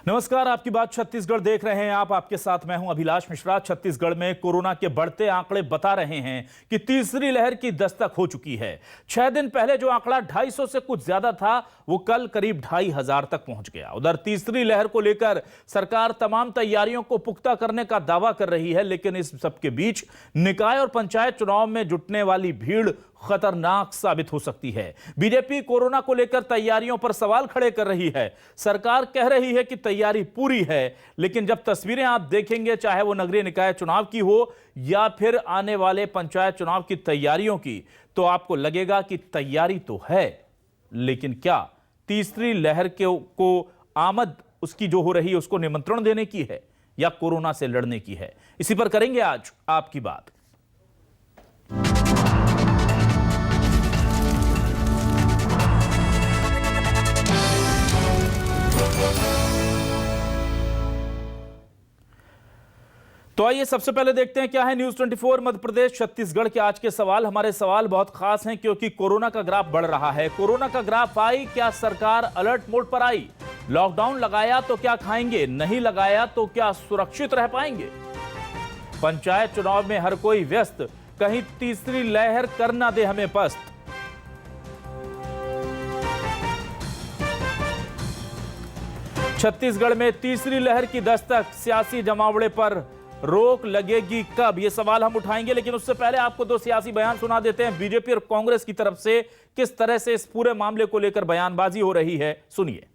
नमस्कार, आपकी बात छत्तीसगढ़ देख रहे हैं आप। आपके साथ मैं हूं अभिलाष मिश्रा। छत्तीसगढ़ में कोरोना के बढ़ते आंकड़े बता रहे हैं कि तीसरी लहर की दस्तक हो चुकी है। 6 दिन पहले जो आंकड़ा 250 से कुछ ज्यादा था, वो कल करीब 2500 तक पहुंच गया। उधर तीसरी लहर को लेकर सरकार तमाम तैयारियों को पुख्ता करने का दावा कर रही है, लेकिन इस सबके बीच निकाय और पंचायत चुनाव में जुटने वाली भीड़ खतरनाक साबित हो सकती है। बीजेपी कोरोना को लेकर तैयारियों पर सवाल खड़े कर रही है। सरकार कह रही है कि तैयारी पूरी है, लेकिन जब तस्वीरें आप देखेंगे, चाहे वो नगरीय निकाय चुनाव की हो या फिर आने वाले पंचायत चुनाव की तैयारियों की, तो आपको लगेगा कि तैयारी तो है, लेकिन क्या तीसरी लहर को आमद उसकी जो हो रही है उसको निमंत्रण देने की है या कोरोना से लड़ने की है? इसी पर करेंगे आज आपकी बात। तो आइए सबसे पहले देखते हैं क्या है न्यूज 24 मध्य प्रदेश छत्तीसगढ़ के आज के सवाल। हमारे सवाल बहुत खास हैं क्योंकि कोरोना का ग्राफ बढ़ रहा है। कोरोना का ग्राफ आई, क्या सरकार अलर्ट मोड पर आई? लॉकडाउन लगाया तो क्या खाएंगे, नहीं लगाया तो क्या सुरक्षित रह पाएंगे? पंचायत चुनाव में हर कोई व्यस्त, कहीं तीसरी लहर कर ना दे हमें पस्त। छत्तीसगढ़ में तीसरी लहर की दस्तक, सियासी जमावड़े पर रोक लगेगी कब? ये सवाल हम उठाएंगे, लेकिन उससे पहले आपको दो सियासी बयान सुना देते हैं। बीजेपी और कांग्रेस की तरफ से किस तरह से इस पूरे मामले को लेकर बयानबाजी हो रही है, सुनिए।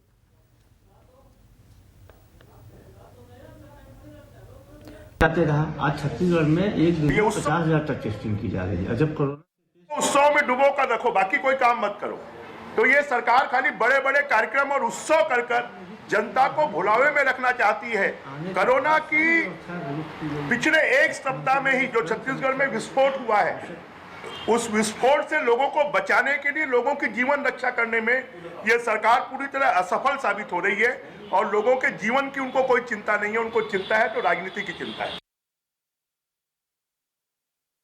आज छत्तीसगढ़ में एक दिन 50,000 तक टेस्टिंग की जा रही है। जब कोरोना उत्सव में डुबो कर रखो, बाकी कोई काम मत करो। तो ये सरकार खाली बड़े बड़े कार्यक्रम और उत्सव कर कर जनता को भुलावे में रखना चाहती है। कोरोना की पिछले एक सप्ताह में ही जो छत्तीसगढ़ में विस्फोट हुआ है, उस विस्फोट से लोगों को बचाने के लिए, लोगों की जीवन रक्षा करने में यह सरकार पूरी तरह असफल साबित हो रही है और लोगों के जीवन की उनको कोई चिंता नहीं है। उनको चिंता है तो राजनीति की चिंता है।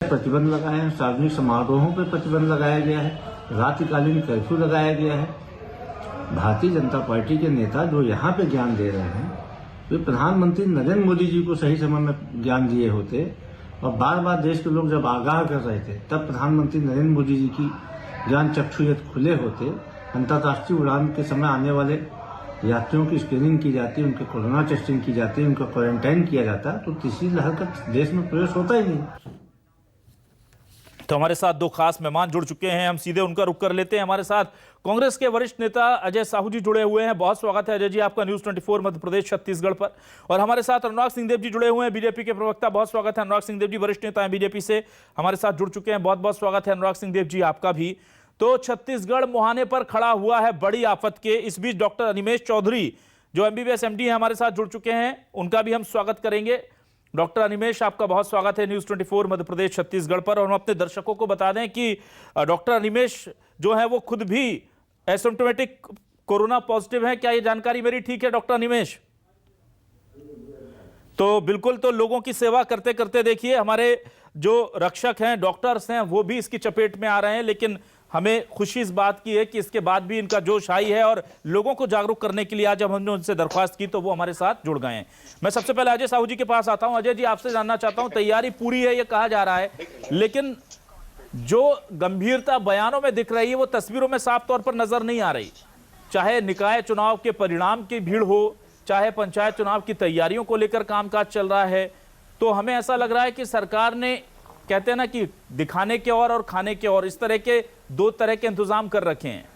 प्रतिबंध लगाए हैं, सार्वजनिक समारोहों पर प्रतिबंध लगाया गया है, रात्रिकालीन कर्फ्यू लगाया गया है। भारतीय जनता पार्टी के नेता जो यहाँ पे ज्ञान दे रहे हैं, वे प्रधानमंत्री नरेंद्र मोदी जी को सही समय में ज्ञान दिए होते और बार बार देश के लोग जब आगाह कर रहे थे, तब प्रधानमंत्री नरेंद्र मोदी जी की ज्ञान चक्षु यदि खुले होते, अंतर्राष्ट्रीय उड़ान के समय आने वाले यात्रियों की स्क्रीनिंग की जाती, उनके कोरोना टेस्टिंग की जाती, उनका क्वारंटाइन किया जाता, तो तीसरी लहर का देश में प्रवेश होता ही नहीं। तो हमारे साथ दो खास मेहमान जुड़ चुके हैं, हम सीधे उनका रुख कर लेते हैं। हमारे साथ कांग्रेस के वरिष्ठ नेता अजय साहू जी जुड़े हुए हैं। बहुत स्वागत है अजय जी आपका न्यूज 24 मध्य प्रदेश छत्तीसगढ़ पर। और हमारे साथ अनुराग सिंहदेव जी जुड़े हुए हैं, बीजेपी के प्रवक्ता। बहुत स्वागत है अनुराग सिंहदेव जी, वरिष्ठ नेता हैं बीजेपी से, हमारे साथ जुड़ चुके हैं। बहुत बहुत स्वागत है अनुराग सिंहदेव जी आपका भी। तो छत्तीसगढ़ मुहाने पर खड़ा हुआ है बड़ी आफत के। इस बीच डॉक्टर अनिमेश चौधरी जो MBBS MD है हमारे साथ जुड़ चुके हैं, उनका भी हम स्वागत करेंगे। डॉक्टर अनिमेश, आपका बहुत स्वागत है न्यूज 24 मध्य प्रदेश छत्तीसगढ़ पर। और हम अपने दर्शकों को बता दें कि डॉक्टर अनिमेश जो है वो खुद भी एसिम्प्टोमेटिक कोरोना पॉजिटिव है। क्या ये जानकारी मेरी ठीक है डॉक्टर अनिमेश? तो बिल्कुल, तो लोगों की सेवा करते करते देखिए हमारे जो रक्षक हैं, डॉक्टर्स हैं, वो भी इसकी चपेट में आ रहे हैं। लेकिन हमें खुशी इस बात की है कि इसके बाद भी इनका जोश आई है और लोगों को जागरूक करने के लिए आज जब हमने उनसे दरख्वास्त की तो वो हमारे साथ जुड़ गए हैं। मैं सबसे पहले अजय साहू जी के पास आता हूं। अजय जी, आपसे जानना चाहता हूं, तैयारी पूरी है ये कहा जा रहा है, लेकिन जो गंभीरता बयानों में दिख रही है वो तस्वीरों में साफ तौर पर नजर नहीं आ रही। चाहे निकाय चुनाव के परिणाम की भीड़ हो, चाहे पंचायत चुनाव की तैयारियों को लेकर कामकाज चल रहा है, तो हमें ऐसा लग रहा है कि सरकार ने, कहते हैं ना कि दिखाने के और खाने के और, इस तरह के दो तरह के इंतजाम कर रखे हैं।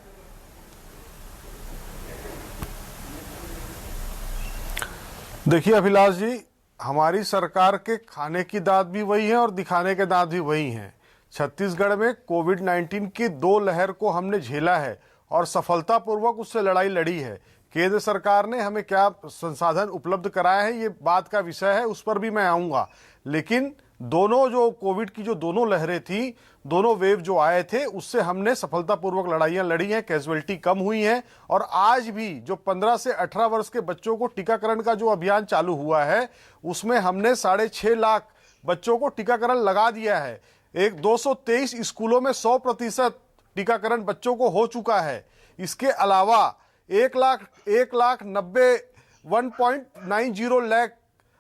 देखिए अभिलाष जी, हमारी सरकार के खाने की दांत भी वही है और दिखाने के दांत भी वही हैं। छत्तीसगढ़ में कोविड-19 की 2 लहर को हमने झेला है और सफलतापूर्वक उससे लड़ाई लड़ी है। केंद्र सरकार ने हमें क्या संसाधन उपलब्ध कराए हैं, ये बात का विषय है, उस पर भी मैं आऊंगा। लेकिन दोनों जो कोविड की जो दोनों लहरें थी, दोनों वेव जो आए थे, उससे हमने सफलतापूर्वक लड़ाइयां लड़ी हैं, कैजुअलिटी कम हुई है। और आज भी जो 15 से 18 वर्ष के बच्चों को टीकाकरण का जो अभियान चालू हुआ है, उसमें हमने 6.5 लाख बच्चों को टीकाकरण लगा दिया है। 223 स्कूलों में 100% टीकाकरण बच्चों को हो चुका है। इसके अलावा 1,90,000 1.90 लाख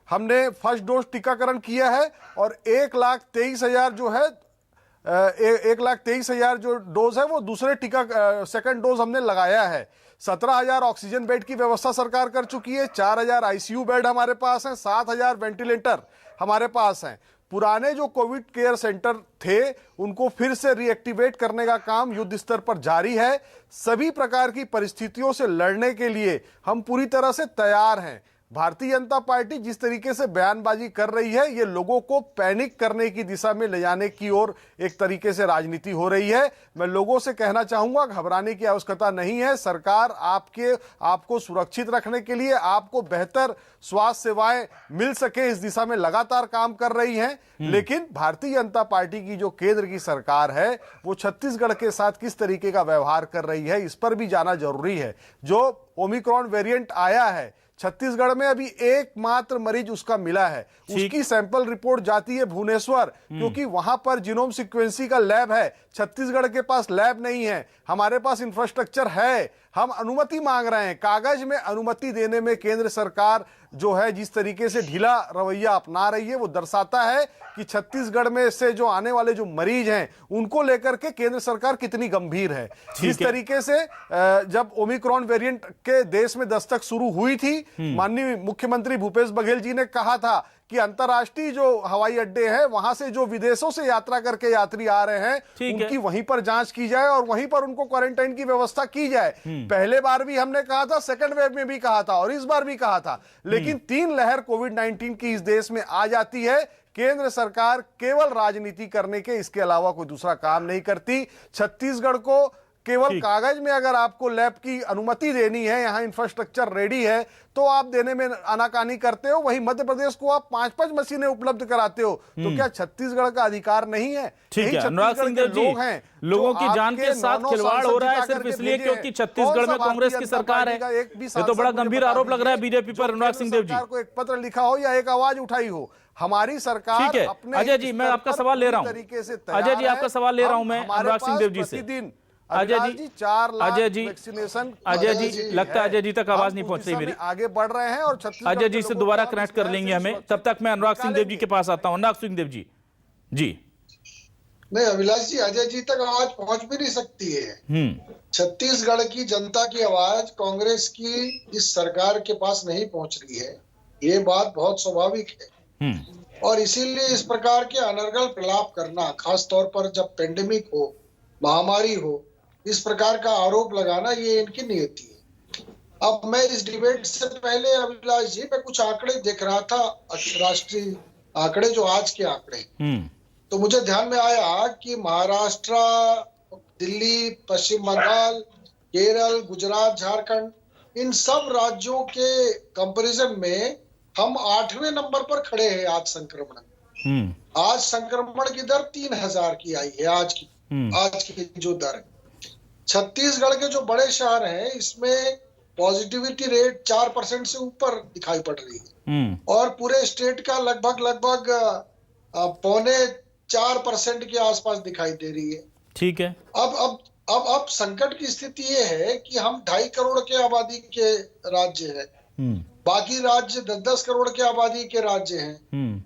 हमने फर्स्ट डोज टीकाकरण किया है और 1,23,000 जो है 1,23,000 जो डोज है वो दूसरे सेकंड डोज हमने लगाया है। 17,000 ऑक्सीजन बेड की व्यवस्था सरकार कर चुकी है, 4,000 आईसीयू बेड हमारे पास हैं, 7,000 वेंटिलेटर हमारे पास हैं। पुराने जो कोविड केयर सेंटर थे उनको फिर से रीएक्टिवेट करने का काम युद्ध स्तर पर जारी है। सभी प्रकार की परिस्थितियों से लड़ने के लिए हम पूरी तरह से तैयार हैं। भारतीय जनता पार्टी जिस तरीके से बयानबाजी कर रही है ये लोगों को पैनिक करने की दिशा में ले जाने की ओर एक तरीके से राजनीति हो रही है। मैं लोगों से कहना चाहूंगा घबराने की आवश्यकता नहीं है। सरकार आपको सुरक्षित रखने के लिए, आपको बेहतर स्वास्थ्य सेवाएं मिल सके इस दिशा में लगातार काम कर रही है। लेकिन भारतीय जनता पार्टी की जो केंद्र की सरकार है वो छत्तीसगढ़ के साथ किस तरीके का व्यवहार कर रही है इस पर भी जाना जरूरी है। जो ओमिक्रॉन वेरिएंट आया है छत्तीसगढ़ में अभी एकमात्र मरीज उसका मिला है, उसकी सैंपल रिपोर्ट जाती है भुवनेश्वर, क्योंकि वहां पर जीनोम सीक्वेंसी का लैब है। छत्तीसगढ़ के पास लैब नहीं है, हमारे पास इंफ्रास्ट्रक्चर है। हम अनुमति मांग रहे हैं, कागज में अनुमति देने में केंद्र सरकार जो है जिस तरीके से ढीला रवैया अपना रही है वो दर्शाता है कि छत्तीसगढ़ में से जो आने वाले जो मरीज हैं उनको लेकर के केंद्र सरकार कितनी गंभीर है। जिस तरीके से जब ओमिक्रॉन वेरिएंट के देश में दस्तक शुरू हुई थी, माननीय मुख्यमंत्री भूपेश बघेल जी ने कहा था कि अंतर्राष्ट्रीय जो हवाई अड्डे हैं वहां से जो विदेशों से यात्रा करके यात्री आ रहे हैं उनकी वहीं पर जांच की जाए और वहीं पर उनको क्वारंटाइन की व्यवस्था की जाए। पहले बार भी हमने कहा था, सेकंड वेव में भी कहा था और इस बार भी कहा था, लेकिन 3 लहर कोविड-19 की इस देश में आ जाती है। केंद्र सरकार केवल राजनीति करने के इसके अलावा कोई दूसरा काम नहीं करती। छत्तीसगढ़ को केवल कागज में अगर आपको लैब की अनुमति देनी है, यहाँ इंफ्रास्ट्रक्चर रेडी है तो आप देने में आनाकानी करते हो। वहीं मध्य प्रदेश को आप 5-5 मशीनें उपलब्ध कराते हो, तो क्या छत्तीसगढ़ का अधिकार नहीं है? ठीक है अनुराग सिंह देव जी, लोगों की जान के साथ खिलवाड़ हो रहा है सिर्फ इसलिए क्योंकि छत्तीसगढ़ में कांग्रेस की सरकार है। ये तो बड़ा गंभीर आरोप लग रहा है बीजेपी पर। अनुराग सिंह देव जी को एक पत्र लिखा हो या एक आवाज उठाई हो, हमारी सरकार ठीक है। अजय जी मैं आपका सवाल ले रहा हूँ, अजय जी आपका सवाल ले रहा हूँ मैं अनुराग सिंह देव जी से। अजय जी 4 लाख वैक्सीनेशन, अजय जी लगता है अजय जी तक आवाज नहीं पहुंच रही मेरी, आगे बढ़ रहे हैं और अजय जी से दोबारा कनेक्ट कर लेंगे हमें। तब तक मैं अनुराग सिंह देव जी के पास आता हूं। अनुराग सिंह देव जी नहीं अभिलाष जी, अजय जी तक आवाज पहुंच भी नहीं सकती है। छत्तीसगढ़ की जनता की आवाज कांग्रेस की इस सरकार के पास नहीं पहुंच रही है, ये बात बहुत स्वाभाविक है। और इसीलिए इस प्रकार के अनर्गल प्रलाप करना, खास तौर पर जब पेंडेमिक हो, महामारी हो, इस प्रकार का आरोप लगाना ये इनकी नियति है। अब मैं इस डिबेट से पहले अभिलाष जी मैं कुछ आंकड़े देख रहा था, राष्ट्रीय आंकड़े जो आज के आंकड़े, तो मुझे ध्यान में आया कि महाराष्ट्र, दिल्ली, पश्चिम बंगाल, केरल, गुजरात, झारखंड, इन सब राज्यों के कंपैरिजन में हम 8वें नंबर पर खड़े हैं आज संक्रमण। आज संक्रमण की दर 3,000 की आई है आज की जो दर है। छत्तीसगढ़ के जो बड़े शहर हैं इसमें पॉजिटिविटी रेट 4% से ऊपर दिखाई पड़ रही है और पूरे स्टेट का लगभग 3.25% के आसपास दिखाई दे रही है। ठीक है। अब संकट की स्थिति ये है कि हम 2.5 करोड़ के आबादी के राज्य है, बाकी राज्य 10-10 करोड़ के आबादी के राज्य हैं।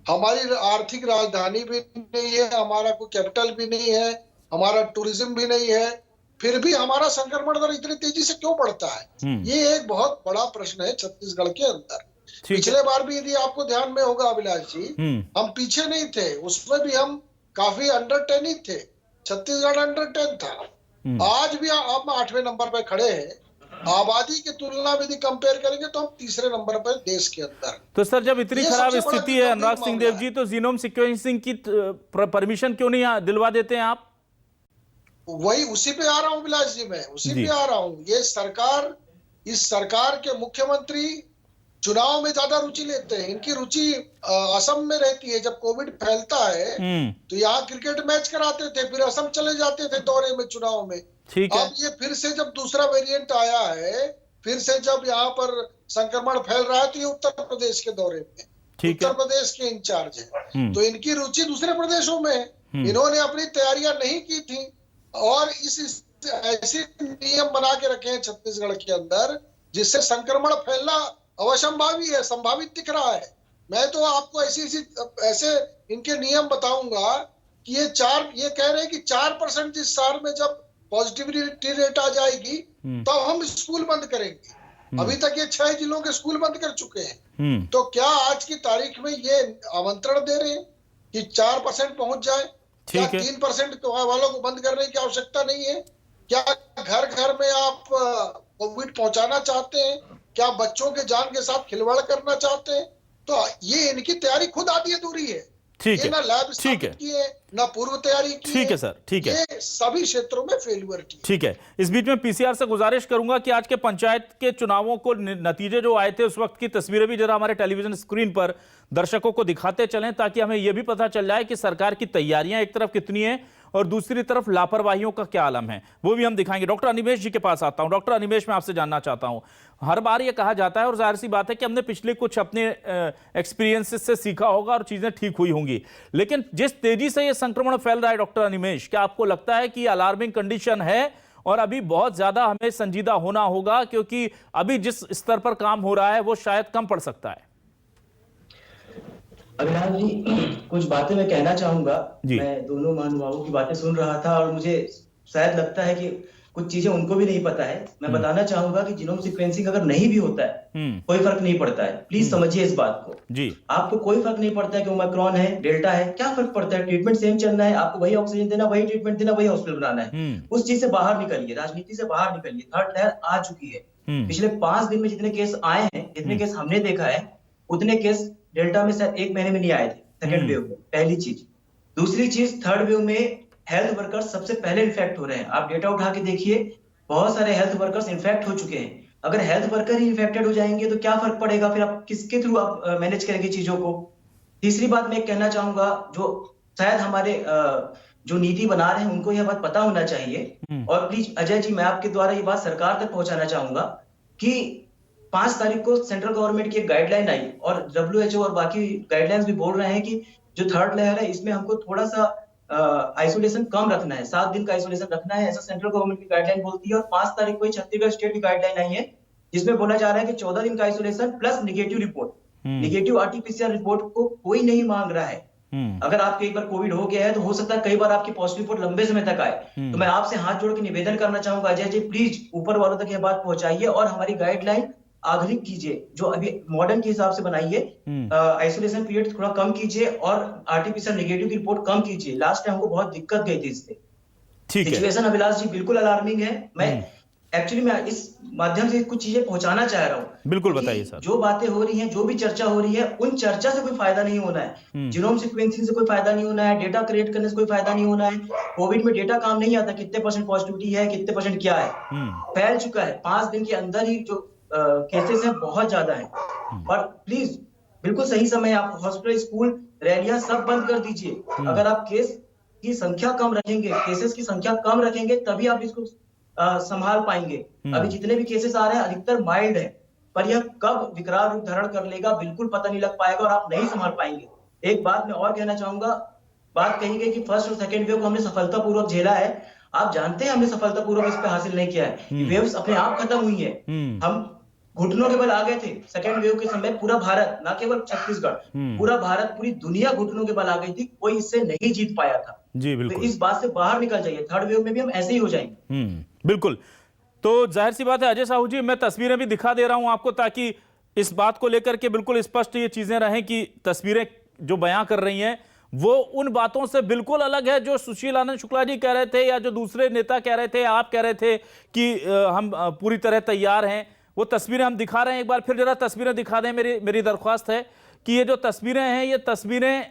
हमारी आर्थिक राजधानी भी नहीं है, हमारा कोई कैपिटल भी नहीं है, हमारा टूरिज्म भी नहीं है, फिर भी हमारा संक्रमण दर इतनी तेजी से क्यों बढ़ता है? ये एक बहुत बड़ा प्रश्न है छत्तीसगढ़ के अंदर। पिछले बार भी यदि आपको ध्यान में होगा अभिलाष जी, हम पीछे नहीं थे, उसमें भी हम काफी अंडर 10 ही थे, छत्तीसगढ़ अंडर 10 था। आज भी हम 8वें नंबर पर खड़े हैं। आबादी की तुलना में यदि कंपेयर करेंगे तो हम 3रे नंबर पर देश के अंदर। तो सर जब इतनी खराब स्थिति है अनुराग सिंह देव जी, तो जीनोम सीक्वेंसिंग की परमिशन क्यों नहीं दिलवा देते हैं आप? वही उसी पे आ रहा हूँ विलास जी, मैं उसी पे आ रहा हूँ। ये सरकार, इस सरकार के मुख्यमंत्री चुनाव में ज्यादा रुचि लेते हैं। इनकी रुचि असम में रहती है। जब कोविड फैलता है तो यहाँ क्रिकेट मैच कराते थे, फिर असम चले जाते थे दौरे में चुनाव में। अब ये फिर से जब दूसरा वेरिएंट आया है, फिर से जब यहाँ पर संक्रमण फैल रहा है तो ये उत्तर प्रदेश के दौरे में, उत्तर प्रदेश के इंचार्ज है, तो इनकी रुचि दूसरे प्रदेशों में है। इन्होंने अपनी तैयारियां नहीं की थी और इस ऐसे नियम बना के रखे हैं छत्तीसगढ़ के अंदर जिससे संक्रमण फैलना अवसंभावी है, संभावित दिख रहा है। मैं तो आपको ऐसे इनके नियम बताऊंगा कि ये कह रहे हैं कि 4% जिस साल में जब पॉजिटिविटी रेट आ जाएगी तब हम स्कूल बंद करेंगे। अभी तक ये 6 जिलों के स्कूल बंद कर चुके हैं। तो क्या आज की तारीख में ये आमंत्रण दे रहे हैं कि 4% पहुंच जाए? क्या 3% वालों को बंद करने की आवश्यकता नहीं है? क्या घर घर में आप कोविड पहुंचाना चाहते हैं? क्या बच्चों के जान के साथ खिलवाड़ करना चाहते हैं? तो ये इनकी तैयारी खुद आधी अधूरी है। ठीक है, ना लैब स्थापित किए, ना पूर्व तैयारी की। ठीक है सर, ठीक है, ये सभी क्षेत्रों में फेल्यूर की। ठीक है। इस बीच में पीसीआर से गुजारिश करूंगा कि आज के पंचायत के चुनावों को नतीजे जो आए थे उस वक्त की तस्वीरें भी जरा हमारे टेलीविजन स्क्रीन पर दर्शकों को दिखाते चलें, ताकि हमें यह भी पता चल जाए कि सरकार की तैयारियां एक तरफ कितनी है और दूसरी तरफ लापरवाहियों का क्या आलम है, वो भी हम दिखाएंगे। डॉक्टर अनिमेष जी के पास आता हूं। डॉक्टर अनिमेष, मैं आपसे जानना चाहता हूं, हर बार ये कहा जाता है और जाहिर सी बात है कि हमने पिछले कुछ अपने एक्सपीरियंसेस से सीखा होगा और चीजें ठीक हुई होंगी, लेकिन जिस तेजी से ये संक्रमण फैल रहा है डॉक्टर अनिमेष, क्या आपको लगता है कि अलार्मिंग कंडीशन है और अभी बहुत ज्यादा हमें संजीदा होना होगा, क्योंकि अभी जिस स्तर पर काम हो रहा है वो शायद कम पड़ सकता है? अभिलाष जी, कुछ बातें मैं कहना चाहूंगा। मैं दोनों महानुभावों की बातें सुन रहा था और मुझे शायद लगता है कि कुछ चीजें उनको भी नहीं पता है। मैं बताना चाहूंगा कि जीनोम सीक्वेंसिंग अगर नहीं भी होता है कोई फर्क नहीं पड़ता है। प्लीज समझिए इस बात को जी। आपको कोई फर्क नहीं पड़ता है कि ओमिक्रॉन है, डेल्टा है, क्या फर्क पड़ता है? ट्रीटमेंट सेम चलना है, आपको वही ऑक्सीजन देना, वही ट्रीटमेंट देना, वही हॉस्पिटल बनाना है। उस चीज से बाहर निकलिए, राजनीति से बाहर निकलिए। थर्ड लहर आ चुकी है। पिछले 5 दिन में जितने केस आए हैं, जितने केस हमने देखा है, उतने केस डेल्टा में शायद 1 महीने में नहीं आए थे सेकेंड वेव में। पहली चीज। दूसरी चीज, थर्ड वेव में हेल्थ वर्कर्स सबसे पहले इन्फेक्ट हो रहे हैं। आप डेटा उठा के देखिए, बहुत सारे हेल्थ वर्कर्स इन्फेक्ट हो चुके हैं। अगर हेल्थ वर्कर ही इन्फेक्टेड हो जाएंगे तो क्या फर्क पड़ेगा? फिर आप किसके थ्रू आप मैनेज करेंगे चीजों को? तीसरी बात मैं कहना चाहूंगा, जो शायद हमारे जो नीति बना रहे हैं उनको यह बात पता होना चाहिए। और प्लीज अजय जी, मैं आपके द्वारा ये बात सरकार तक पहुंचाना चाहूंगा कि 5 तारीख को सेंट्रल गवर्नमेंट की एक गाइडलाइन आई और WHO और बाकी गाइडलाइंस भी बोल रहे हैं कि जो थर्ड लेयर है इसमें हमको थोड़ा सा आइसोलेशन कम रखना है, 7 दिन का आइसोलेशन रखना है, ऐसा सेंट्रल गवर्नमेंट की गाइडलाइन बोलती है। और 5 तारीख को छत्तीसगढ़ स्टेट की गाइडलाइन आई है जिसमें बोला जा रहा है कि 14 दिन का isolation plus negative report. Negative RT-PCR report को कोई नहीं मांग रहा है। अगर आपको एक बार कोविड हो गया है तो हो सकता है कई बार आपकी पॉजिटिव रिपोर्ट लंबे समय तक आए। तो मैं आपसे हाथ जोड़ के निवेदन करना चाहूंगा अजय जी, प्लीज ऊपर वालों तक यह बात पहुंचाइए और हमारी गाइडलाइन आधुनिक कीजिए, जो अभी मॉडर्न के हिसाब से बनाइए। आइसोलेशन पीरियड थोड़ा कम कीजिए और RT-PCR नेगेटिव की रिपोर्ट कम कीजिए। लास्ट टाइम हमको बहुत दिक्कत गई थी इससे। सिचुएशन अभिलाष जी बिल्कुल अलार्मिंग है। मैं एक्चुअली मैं इस माध्यम से कुछ चीजें पहुंचाना चाह रहा हूँ। बिल्कुल बताइए सर। जो बातें हो रही हैं, जो भी चर्चा हो रही है, उन चर्चा से कोई फायदा नहीं होना है। जीनोम सीक्वेंसिंग से कोई फायदा नहीं होना है, डेटा क्रिएट करने से कोई फायदा नहीं होना है। कोविड में डेटा काम नहीं आता, कितने % पॉजिटिविटी है, कितने % क्या है, फैल चुका है। 5 दिन के अंदर ही जो केसेस हैं बहुत ज्यादा है। और प्लीज बिल्कुल सही समय आप हॉस्पिटल, स्कूल, रैलियां सब बंद कर दीजिए। अगर आप केस की संख्या कम रखेंगे, केसेस की संख्या कम रखेंगे, तभी आप इसको संभाल पाएंगे। अभी जितने भी केसेस आ रहे हैं अधिकतर माइल्ड है, पर यह कब विकराल रूप धारण कर लेगा बिल्कुल पता नहीं लग पाएगा और आप नहीं संभाल पाएंगे। एक बात मैं और कहना चाहूंगा, बात कही गई कि फर्स्ट और सेकेंड वेव को हमने सफलतापूर्वक झेला है। आप जानते हैं हमने सफलतापूर्वक इस पे हासिल नहीं किया है। वेव्स अपने आप खत्म हुई है। हम घुटनों के बल आ गए थे सेकेंड वेव के समय। पूरा भारत, ना केवल छत्तीसगढ़, पूरा भारत, पूरी दुनिया घुटनों के बल आ गई थी। कोई इससे नहीं जीत पाया था जी। बिल्कुल। तो इस बात से बाहर निकल जाइए, थर्ड वेव में भी हम ऐसे ही हो जाएंगे। बिल्कुल। तो जाहिर सी बात है अजय साहू जी, मैं तस्वीरें भी दिखा दे रहा हूं आपको, ताकि इस बात को लेकर के बिल्कुल स्पष्ट ये चीजें रहें कि तस्वीरें जो बयां कर रही हैं वो उन बातों से बिल्कुल अलग है जो सुशील आनंद शुक्ला जी कह रहे थे या जो दूसरे नेता कह रहे थे, आप कह रहे थे कि हम पूरी तरह तैयार हैं। वो तस्वीरें हम दिखा रहे हैं, एक बार फिर जरा तस्वीरें दिखा दें। मेरी दरख्वास्त है कि ये जो तस्वीरें हैं, ये तस्वीरें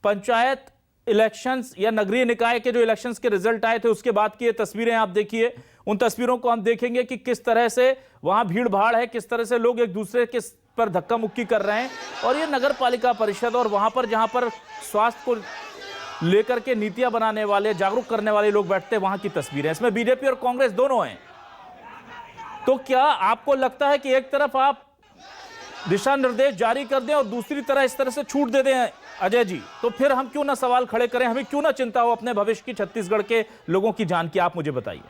पंचायत इलेक्शंस या नगरीय निकाय के जो इलेक्शंस के रिजल्ट आए थे उसके बाद की ये तस्वीरें आप देखिए। उन तस्वीरों को हम देखेंगे कि किस तरह से वहां भीड़ भाड़ है, किस तरह से लोग एक दूसरे के पर धक्का मुक्की कर रहे हैं। और ये नगर पालिका परिषद और वहां पर जहां पर स्वास्थ्य को लेकर के नीतियां बनाने वाले, जागरूक करने वाले लोग बैठते हैं, वहां की तस्वीरें। इसमें बीजेपी और कांग्रेस दोनों हैं। तो क्या आपको लगता है कि एक तरफ आप दिशा निर्देश जारी कर दें और दूसरी तरह इस तरह से छूट दे दें अजय जी, तो फिर हम क्यों ना सवाल खड़े करें, हमें क्यों ना चिंता हो अपने भविष्य की, छत्तीसगढ़ के लोगों की जान की? आप मुझे बताइए।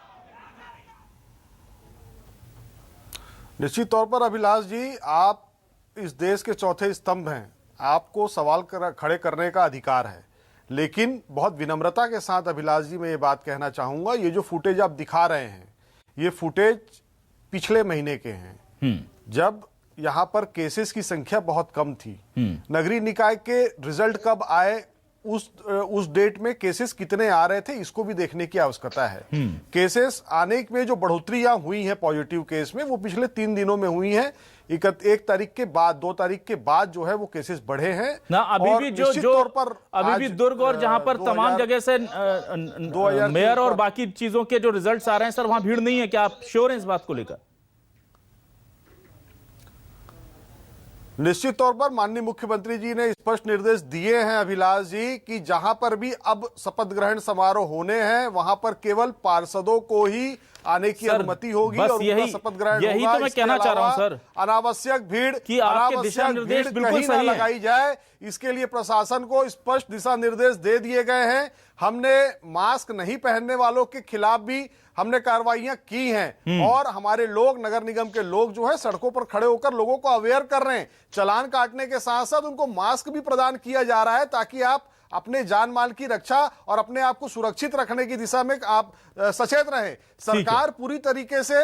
निश्चित तौर पर अभिलाष जी, आप इस देश के चौथे स्तंभ हैं, आपको सवाल खड़े करने का अधिकार है, लेकिन बहुत विनम्रता के साथ अभिलाष जी मैं ये बात कहना चाहूंगा, ये जो फुटेज आप दिखा रहे हैं ये फुटेज पिछले महीने के हैं, जब यहाँ पर केसेस की संख्या बहुत कम थी। नगरीय निकाय के रिजल्ट कब आए, उस डेट में केसेस कितने आ रहे थे, इसको भी देखने की आवश्यकता है। केसेस आने में जो बढ़ोतरी यहाँ हुई है पॉजिटिव केस में, वो पिछले 3 दिनों में हुई है। 1 तारीख के बाद, 2 तारीख के बाद जो है वो केसेस बढ़े हैं ना। अभी भी जो तौर पर अभी भी दुर्ग और जहां पर तमाम जगह से मेयर और बाकी चीजों के जो रिजल्ट्स आ रहे हैं सर, वहां भीड़ नहीं है, क्या आप श्योर हैं इस बात को लेकर? निश्चित तौर पर माननीय मुख्यमंत्री जी ने स्पष्ट निर्देश दिए हैं अभिलाष जी कि जहां पर भी अब शपथ ग्रहण समारोह होने हैं वहां पर केवल पार्षदों को ही आने की अनुमति होगी और उनका शपथ ग्रहण यही होगा। तो मैं कहना चाह रहा हूं सर, अनावश्यक भीड़ कि आपके दिशा निर्देश बिल्कुल कहीं ना सही लगाई जाए, इसके लिए प्रशासन को स्पष्ट दिशा निर्देश दे दिए गए हैं। हमने मास्क नहीं पहनने वालों के खिलाफ भी हमने कार्रवाइयां की हैं और हमारे लोग, नगर निगम के लोग जो है सड़कों पर खड़े होकर लोगों को अवेयर कर रहे हैं। चालान काटने के साथ साथ उनको मास्क भी प्रदान किया जा रहा है ताकि आप अपने जान माल की रक्षा और अपने आप को सुरक्षित रखने की दिशा में आप सचेत रहें। सरकार पूरी तरीके से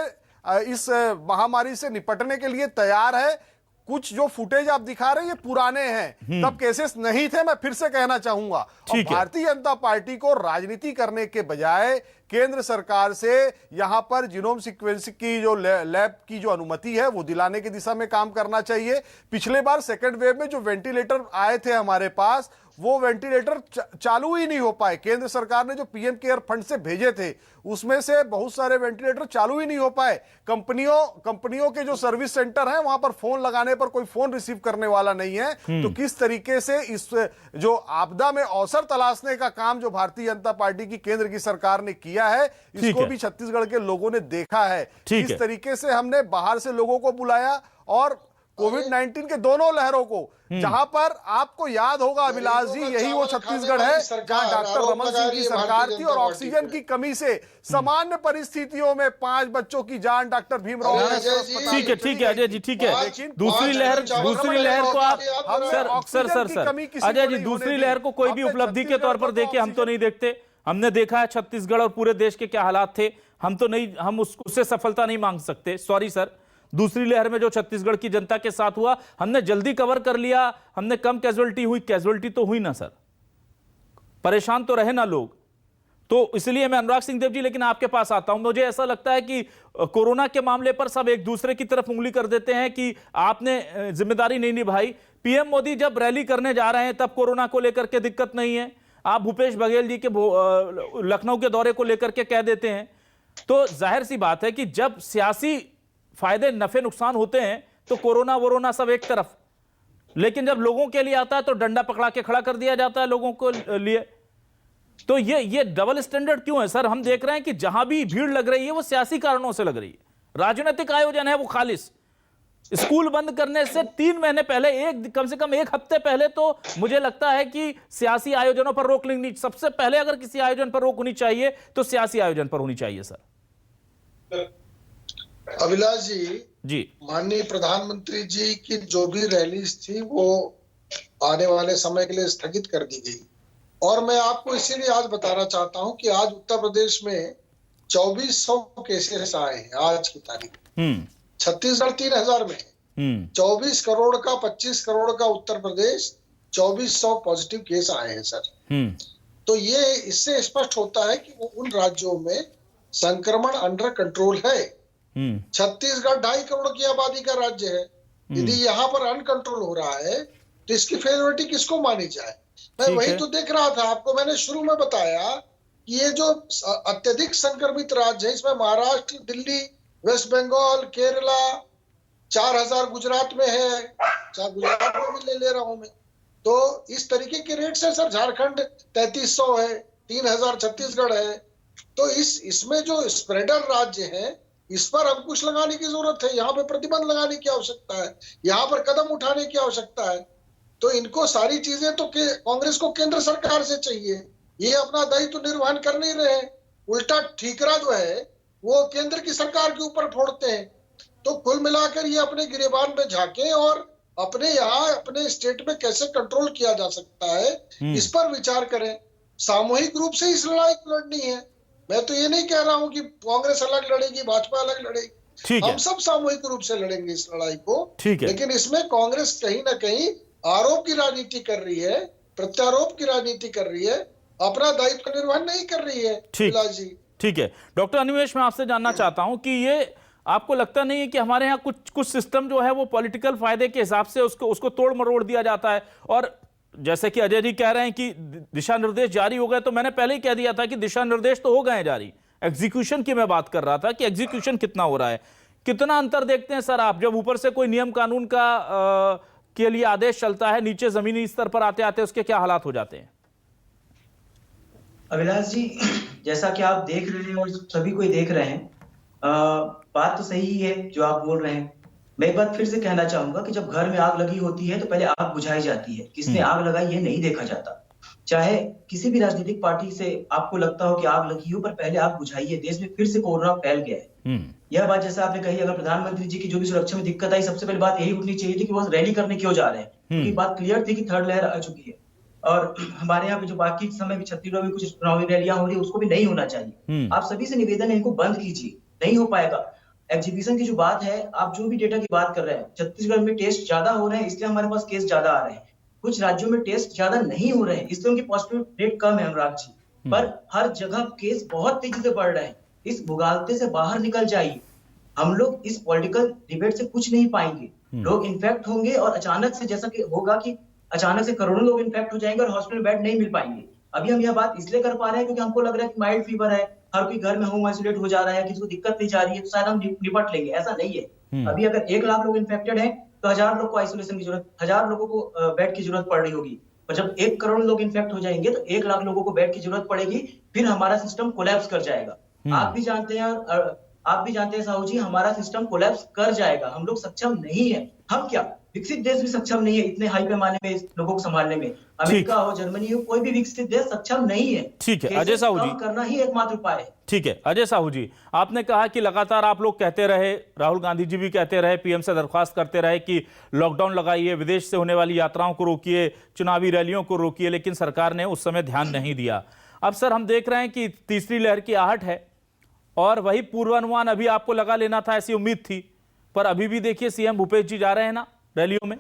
इस महामारी से निपटने के लिए तैयार है। कुछ जो फुटेज आप दिखा रहे हैं ये पुराने हैं, तब केसेस नहीं थे, मैं फिर से कहना चाहूंगा। और भारतीय जनता पार्टी को राजनीति करने के बजाय केंद्र सरकार से यहां पर जीनोम सीक्वेंसिंग की जो लैब की जो अनुमति है वो दिलाने की दिशा में काम करना चाहिए। पिछले बार सेकेंड वेव में जो वेंटिलेटर आए थे हमारे पास, वो वेंटिलेटर चालू ही नहीं हो पाए। केंद्र सरकार ने जो पीएम केयर फंड से भेजे थे उसमें से बहुत सारे वेंटिलेटर चालू ही नहीं हो पाए। कंपनियों के जो सर्विस सेंटर हैं वहां पर फोन लगाने पर कोई फोन रिसीव करने वाला नहीं है। तो किस तरीके से इस जो आपदा में अवसर तलाशने का काम जो भारतीय जनता पार्टी की केंद्र की सरकार ने किया है, इसको भी छत्तीसगढ़ के लोगों ने देखा है। इस तरीके से हमने बाहर से लोगों को बुलाया और कोविड-19 के दोनों लहरों को, जहां पर आपको याद होगा अभिलाष जी, यही वो छत्तीसगढ़ है जहां डॉक्टर रमन सिंह की सरकार थी और ऑक्सीजन की कमी से सामान्य परिस्थितियों में 5 बच्चों की जान डॉक्टर भीमराव। ठीक है अजय जी, ठीक है। दूसरी लहर को आप सर अजय जी, दूसरी लहर को कोई भी उपलब्धि के तौर पर देखे हम तो नहीं देखते। हमने देखा है छत्तीसगढ़ और पूरे देश के क्या हालात थे, हम उससे सफलता नहीं मांग सकते। सॉरी सर, दूसरी लहर में जो छत्तीसगढ़ की जनता के साथ हुआ हमने जल्दी कवर कर लिया, हमने कम कैजुअलिटी तो हुई ना सर, परेशान तो रहे ना लोग। तो इसलिए मैं अनुराग सिंह देव जी लेकिन आपके पास आता हूं। मुझे ऐसा लगता है कि कोरोना के मामले पर सब एक दूसरे की तरफ उंगली कर देते हैं कि आपने जिम्मेदारी नहीं निभाई। पीएम मोदी जब रैली करने जा रहे हैं तब कोरोना को लेकर के दिक्कत नहीं है, आप भूपेश बघेल जी के लखनऊ के दौरे को लेकर के कह देते हैं। तो जाहिर सी बात है कि जब सियासी फायदे नफे नुकसान होते हैं तो कोरोना वोरोना सब एक तरफ, लेकिन जब लोगों के लिए आता है तो डंडा पकड़ा के खड़ा कर दिया जाता है लोगों को लिए। तो ये डबल स्टैंडर्ड क्यों है सर? हम देख रहे हैं कि जहां भी भीड़ लग रही है वो सियासी कारणों से लग रही है, राजनीतिक आयोजन है वो खालिस। स्कूल बंद करने से 3 महीने पहले, कम से कम 1 हफ्ते पहले तो मुझे लगता है कि सियासी आयोजनों पर रोक लेनी, सबसे पहले अगर किसी आयोजन पर रोक होनी चाहिए तो सियासी आयोजन पर होनी चाहिए सर। अभिलाष जी, माननीय प्रधानमंत्री जी की जो भी रैलीज थी वो आने वाले समय के लिए स्थगित कर दी गई। और मैं आपको इसीलिए आज बताना चाहता हूं कि आज उत्तर प्रदेश में 2400 केसेस आए हैं आज की तारीख। छत्तीसगढ़ 3000 में है। 24 करोड़ का 25 करोड़ का उत्तर प्रदेश, 2400 पॉजिटिव केस आए हैं सर। तो ये इससे स्पष्ट होता है कि उन राज्यों में संक्रमण अंडर कंट्रोल है। छत्तीसगढ़ 2.5 करोड़ की आबादी का राज्य है। यदि यहाँ पर अनकंट्रोल हो रहा है तो इसकी फेवरिटी किसको मानी जाए? मैं वही तो देख रहा था, आपको मैंने शुरू में बताया कि ये जो अत्यधिक संक्रमित राज्य है इसमें महाराष्ट्र, दिल्ली, वेस्ट बंगाल, केरला, 4000 गुजरात में है, गुजरात में भी ले रहा हूं मैं। तो इस तरीके के रेट से सर झारखंड 3300 है, 3000 छत्तीसगढ़ है। तो इसमें जो स्प्रेडर राज्य है इस पर अंकुश लगाने की जरूरत है, यहाँ पे प्रतिबंध लगाने की आवश्यकता है, यहाँ पर कदम उठाने की आवश्यकता है। तो इनको सारी चीजें तो कांग्रेस को केंद्र सरकार से चाहिए, ये अपना दायित्व निर्वहन कर नहीं रहे, उल्टा ठीकरा जो है वो केंद्र की सरकार के ऊपर फोड़ते हैं। तो कुल मिलाकर ये अपने गिरेबान में झांके और अपने यहाँ अपने स्टेट में कैसे कंट्रोल किया जा सकता है, इस पर विचार करें। सामूहिक रूप से इस लड़ाई लड़नी है। मैं तो ये नहीं कह रहा हूं कि कांग्रेस अलग लड़ेगी, भाजपा अलग लड़ेगी। हम सब सामूहिक रूप से लड़ेंगे इस लड़ाई को। लेकिन इसमें कांग्रेस कहीं ना कहीं आरोप की राजनीति कर रही है, प्रत्यारोप की राजनीति कर रही है, अपना दायित्व का निर्वहन नहीं कर रही है। जी ठीक है डॉक्टर अनिमेष, मैं आपसे जानना चाहता हूं कि ये आपको लगता नहीं है कि हमारे यहाँ कुछ सिस्टम जो है वो पॉलिटिकल फायदे के हिसाब से उसको तोड़ मरोड़ दिया जाता है? और जैसे कि अजय जी कह रहे हैं कि दिशा निर्देश जारी हो गए, तो मैंने पहले ही कह दिया था कि दिशा निर्देश तो हो गए हैं जारी, एग्जीक्यूशन की मैं बात कर रहा था कि एग्जीक्यूशन कितना हो रहा है। कितना अंतर देखते हैं सर आप, जब ऊपर से कोई नियम कानून का के लिए आदेश चलता है, नीचे जमीनी स्तर पर आते आते उसके क्या हालात हो जाते हैं? अभिलाष जी, जैसा कि आप देख रहे हैं और सभी कोई देख रहे हैं, बात तो सही है जो आप बोल रहे हैं। मैं एक बात फिर से कहना चाहूंगा कि जब घर में आग लगी होती है तो पहले आग बुझाई जाती है, किसने आग लगाई ये नहीं देखा जाता। चाहे किसी भी राजनीतिक पार्टी से आपको लगता हो कि आग लगी हो, पर पहले आग बुझाइए। देश में फिर से कोरोना फैल गया है। यह बात जैसा आपने कही, अगर प्रधानमंत्री जी की जो भी सुरक्षा में दिक्कत आई, सबसे पहले बात यही उठनी चाहिए थी कि वो रैली करने क्यों जा रहे हैं, क्योंकि बात क्लियर थी कि थर्ड लहर आ चुकी है। और हमारे यहाँ पे जो बाकी समय भी छत्तीसगढ़ में कुछ चुनावी रैलियां हो रही है, उसको भी नहीं होना चाहिए। आप सभी से निवेदन है, इनको बंद कीजिए, नहीं हो पाएगा। एग्जीबिशन की जो बात है, आप जो भी डेटा की बात कर रहे हैं, छत्तीसगढ़ में टेस्ट ज्यादा हो रहे हैं इसलिए हमारे पास केस ज्यादा आ रहे हैं। कुछ राज्यों में टेस्ट ज्यादा नहीं हो रहे हैं इसलिए उनकी पॉजिटिव रेट कम है अनुराग जी, पर हर जगह केस बहुत तेजी से बढ़ रहे हैं। इस मुगालते से बाहर निकल जाइए। हम लोग इस पॉलिटिकल डिबेट से कुछ नहीं पाएंगे। लोग इन्फेक्ट होंगे और अचानक से, जैसा कि होगा कि अचानक से करोड़ों लोग इन्फेक्ट हो जाएंगे और हॉस्पिटल बेड नहीं मिल पाएंगे। अभी हम यह बात इसलिए कर पा रहे हैं क्योंकि हमको लग रहा है कि माइल्ड फीवर है, हर कोई घर में होम आइसोलेट हो जा रहा है, किसी को दिक्कत नहीं जा रही है, तो शायद हम निपट लेंगे। ऐसा नहीं है। अभी अगर 1 लाख लोग इन्फेक्टेड हैं तो 1000 लोग को आइसोलेशन की जरूरत, 1000 लोगों को बेड की जरूरत पड़ रही होगी। और जब 1 करोड़ लोग इन्फेक्ट हो जाएंगे तो 1 लाख लोगों को बेड की जरूरत पड़ेगी, फिर हमारा सिस्टम कोलैप्स कर जाएगा। आप भी जानते हैं साहू जी, हमारा सिस्टम कोलैप्स कर जाएगा। हम लोग सक्षम नहीं है। हम क्या, विकसित देश भी सक्षम नहीं है इतने हाई पैमाने में लोगों को संभालने में। अमेरिका हो, जर्मनी हो, कोई भी विकसित देश सक्षम नहीं है। ठीक है अजय साहू जी, करना ही एकमात्र उपाय है। ठीक है अजय साहू जी, आपने कहा कि लगातार आप लोग कहते रहे, राहुल गांधी जी भी कहते रहे, पीएम से दरख्वास्त करते रहे कि लॉकडाउन लगाइए, विदेश से होने वाली यात्राओं को रोकिए, चुनावी रैलियों को रोकिए, लेकिन सरकार ने उस समय ध्यान नहीं दिया। अब सर हम देख रहे हैं कि तीसरी लहर की आहट है और वही पूर्वानुमान अभी आपको लगा लेना था, ऐसी उम्मीद थी, पर अभी भी देखिए सीएम भूपेश जी जा रहे हैं ना रैलियों में,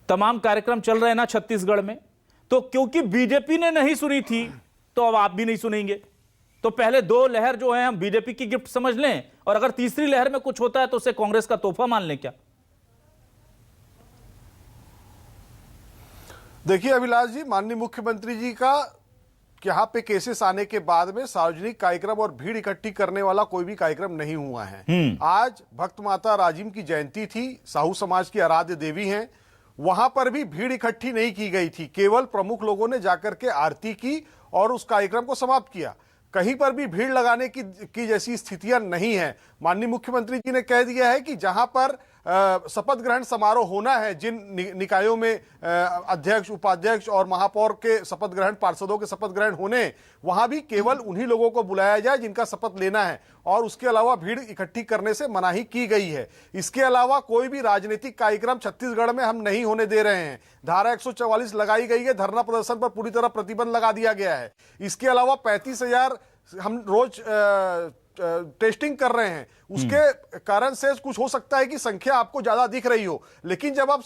तमाम कार्यक्रम चल रहे हैं ना छत्तीसगढ़ में। तो क्योंकि बीजेपी ने नहीं सुनी थी तो अब आप भी नहीं सुनेंगे। तो पहले 2 लहर जो है हम बीजेपी की गिफ्ट समझ लें, और अगर तीसरी लहर में कुछ होता है तो उसे कांग्रेस का तोहफा मान लें क्या? देखिए अभिलाष जी, माननीय मुख्यमंत्री जी का यहाँ पे केसेस आने के बाद में सार्वजनिक कार्यक्रम और भीड़ इकट्ठी करने वाला कोई भी कार्यक्रम नहीं हुआ है। आज भक्त माता राजिम की जयंती थी, साहू समाज की आराध्य देवी हैं, वहां पर भी भीड़ इकट्ठी नहीं की गई थी। केवल प्रमुख लोगों ने जाकर के आरती की और उस कार्यक्रम को समाप्त किया। कहीं पर भी भीड़ लगाने की जैसी स्थितियां नहीं है। माननीय मुख्यमंत्री जी ने कह दिया है कि जहां पर शपथ ग्रहण समारोह होना है, जिन निकायों में अध्यक्ष, उपाध्यक्ष और महापौर के शपथ ग्रहण, पार्षदों के शपथ ग्रहण होने, वहां भी केवल उन्हीं लोगों को बुलाया जाए जिनका शपथ लेना है, और उसके अलावा भीड़ इकट्ठी करने से मनाही की गई है। इसके अलावा कोई भी राजनीतिक कार्यक्रम छत्तीसगढ़ में हम नहीं होने दे रहे हैं। धारा 144 लगाई गई है, धरना प्रदर्शन पर पूरी तरह प्रतिबंध लगा दिया गया है। इसके अलावा 35,000 हम रोज टेस्टिंग कर रहे हैं। उसके कारण से कुछ हो सकता है कि संख्या आपको ज्यादा दिख रही हो, लेकिन जब आप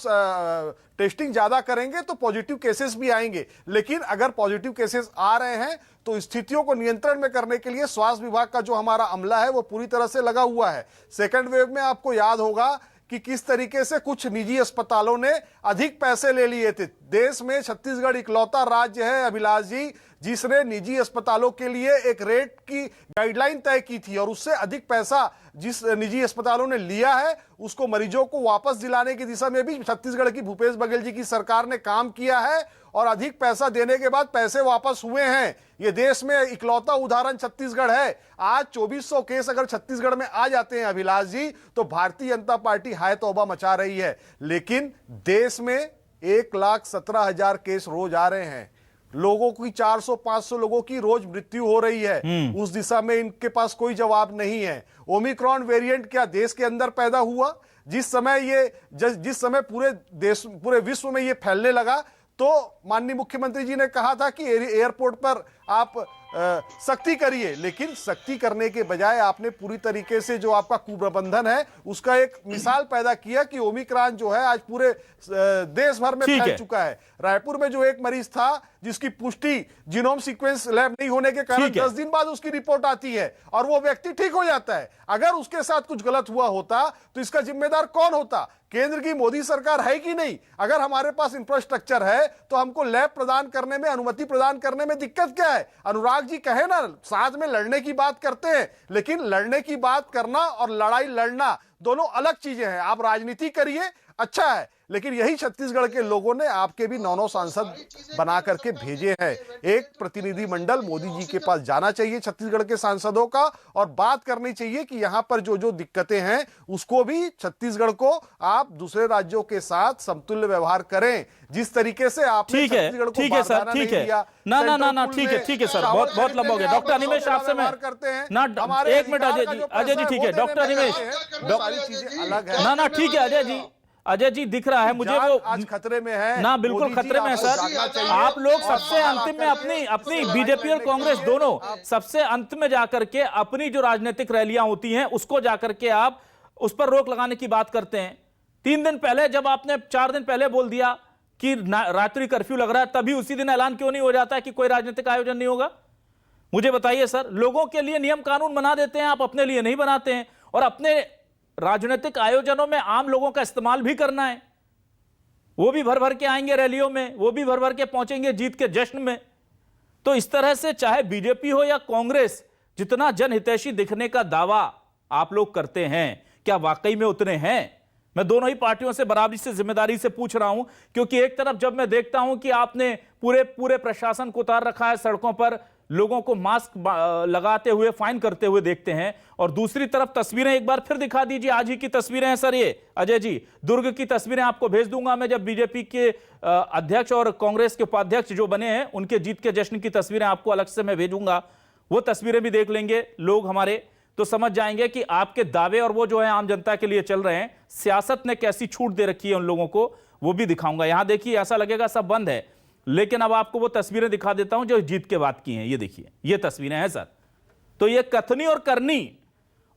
टेस्टिंग ज्यादा करेंगे तो पॉजिटिव केसेस भी आएंगे। लेकिन अगर पॉजिटिव केसेस आ रहे हैं तो स्थितियों को नियंत्रण में करने के लिए स्वास्थ्य विभाग का जो हमारा अमला है वो पूरी तरह से लगा हुआ है। सेकेंड वेव में आपको याद होगा कि किस तरीके से कुछ निजी अस्पतालों ने अधिक पैसे ले लिए थे। देश में छत्तीसगढ़ इकलौता राज्य है अभिलाष जी जिसने निजी अस्पतालों के लिए एक रेट की गाइडलाइन तय की थी, और उससे अधिक पैसा जिस निजी अस्पतालों ने लिया है उसको मरीजों को वापस दिलाने की दिशा में भी छत्तीसगढ़ की भूपेश बघेल जी की सरकार ने काम किया है, और अधिक पैसा देने के बाद पैसे वापस हुए हैं। ये देश में इकलौता उदाहरण छत्तीसगढ़ है। आज 2400 केस अगर छत्तीसगढ़ में आ जाते हैं अभिलाष जी, तो भारतीय जनता पार्टी हाय तौबा मचा रही है। लेकिन देश में 1,17,000 केस रोज आ रहे हैं, लोगों की 400-500 लोगों की रोज मृत्यु हो रही है। उस दिशा में इनके पास कोई जवाब नहीं है। ओमिक्रॉन वेरिएंट क्या देश के अंदर पैदा हुआ? जिस समय पूरे विश्व में ये फैलने लगा, तो माननीय मुख्यमंत्री जी ने कहा था कि एयरपोर्ट पर आप सख्ती करिए, लेकिन सख्ती करने के बजाय आपने पूरी तरीके से जो आपका कुप्रबंधन है उसका एक मिसाल पैदा किया कि ओमिक्रॉन जो है आज पूरे देश भर में फैल चुका है। रायपुर में जो एक मरीज था जिसकी पुष्टि जीनोम सीक्वेंस लैब नहीं होने के कारण 10 दिन बाद उसकी रिपोर्ट आती है और वो व्यक्ति ठीक हो जाता है। अगर उसके साथ कुछ गलत हुआ होता तो इसका जिम्मेदार कौन होता? केंद्र की मोदी सरकार है कि नहीं? अगर हमारे पास इंफ्रास्ट्रक्चर है तो हमको लैब प्रदान करने में, अनुमति प्रदान करने में दिक्कत क्या है? अनुराग जी कहे ना, साथ में लड़ने की बात करते हैं, लेकिन लड़ने की बात करना और लड़ाई लड़ना दोनों अलग चीजें हैं। आप राजनीति करिए, अच्छा है, लेकिन यही छत्तीसगढ़ के लोगों ने आपके भी 9 सांसद बना करके भेजे हैं। एक प्रतिनिधि मंडल मोदी जी के पास जाना चाहिए छत्तीसगढ़ के सांसदों का, और बात करनी चाहिए कि यहां पर जो जो दिक्कतें हैं उसको भी छत्तीसगढ़ को आप दूसरे राज्यों के साथ समतुल्य व्यवहार करें, जिस तरीके से आपने छत्तीसगढ़ को ठीक है सर, ठीक है ना ठीक है सर, बहुत लंबा हो गया। डॉक्टर अनिमेश आपसे मैं करते हैं ना, एक मिनट अजय जी ठीक है, डॉक्टर अनिमेश अलग है ना ठीक है अजय जी दिख रहा है मुझे वो आज खतरे में है ना, बिल्कुल खतरे में है सर। आप लोग सबसे अंतिम में अपनी बीजेपी और कांग्रेस दोनों सबसे अंत में जाकर के अपनी जो राजनीतिक रैलियां होती हैं उसको जाकर के आप उस पर रोक लगाने की बात करते हैं। 3 दिन पहले जब आपने 4 दिन पहले बोल दिया कि रात्रि कर्फ्यू लग रहा है, तभी उसी दिन ऐलान क्यों नहीं हो जाता है कि कोई राजनीतिक आयोजन नहीं होगा? मुझे बताइए सर, लोगों के लिए नियम कानून बना देते हैं, आप अपने लिए नहीं बनाते हैं, और अपने राजनीतिक आयोजनों में आम लोगों का इस्तेमाल भी करना है। वो भी भर भर के आएंगे रैलियों में, वो भी भर भर के पहुंचेंगे जीत के जश्न में। तो इस तरह से चाहे बीजेपी हो या कांग्रेस, जितना जनहितैषी दिखने का दावा आप लोग करते हैं, क्या वाकई में उतने हैं? मैं दोनों ही पार्टियों से बराबरी से जिम्मेदारी से पूछ रहा हूं, क्योंकि एक तरफ जब मैं देखता हूं कि आपने पूरे प्रशासन को उतार रखा है सड़कों पर, लोगों को मास्क लगाते हुए फाइन करते हुए देखते हैं, और दूसरी तरफ तस्वीरें एक बार फिर दिखा दीजिए, आज ही की तस्वीरें हैं सर ये अजय जी, दुर्ग की तस्वीरें आपको भेज दूंगा मैं, जब बीजेपी के अध्यक्ष और कांग्रेस के उपाध्यक्ष जो बने हैं उनके जीत के जश्न की तस्वीरें आपको अलग से मैं भेजूंगा। वो तस्वीरें भी देख लेंगे लोग हमारे, तो समझ जाएंगे कि आपके दावे और वो जो है आम जनता के लिए चल रहे हैं, सियासत ने कैसी छूट दे रखी है उन लोगों को, वो भी दिखाऊंगा। यहां देखिए, ऐसा लगेगा सब बंद है, लेकिन अब आपको वो तस्वीरें दिखा देता हूं जो जीत के बाद की हैं। ये देखिए, ये तस्वीरें हैं सर। तो ये कथनी और करनी,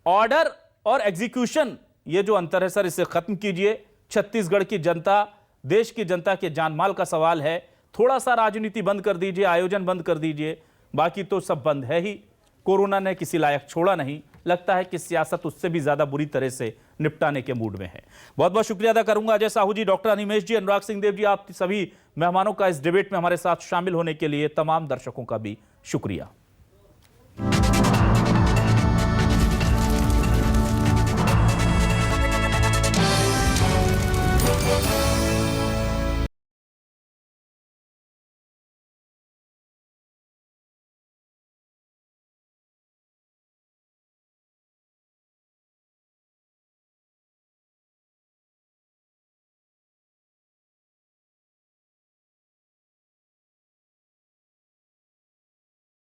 ऑर्डर और एग्जीक्यूशन, ये जो अंतर है सर, इसे खत्म कीजिए। छत्तीसगढ़ की जनता, देश की जनता के जानमाल का सवाल है। थोड़ा सा राजनीति बंद कर दीजिए, आयोजन बंद कर दीजिए, बाकी तो सब बंद है ही। कोरोना ने किसी लायक छोड़ा नहीं, लगता है कि सियासत उससे भी ज्यादा बुरी तरह से निपटाने के मूड में है। बहुत बहुत शुक्रिया अदा करूंगा अजय साहू जी, डॉक्टर अनिमेश जी, अनुराग सिंह देव जी, आप सभी मेहमानों का इस डिबेट में हमारे साथ शामिल होने के लिए, तमाम दर्शकों का भी शुक्रिया।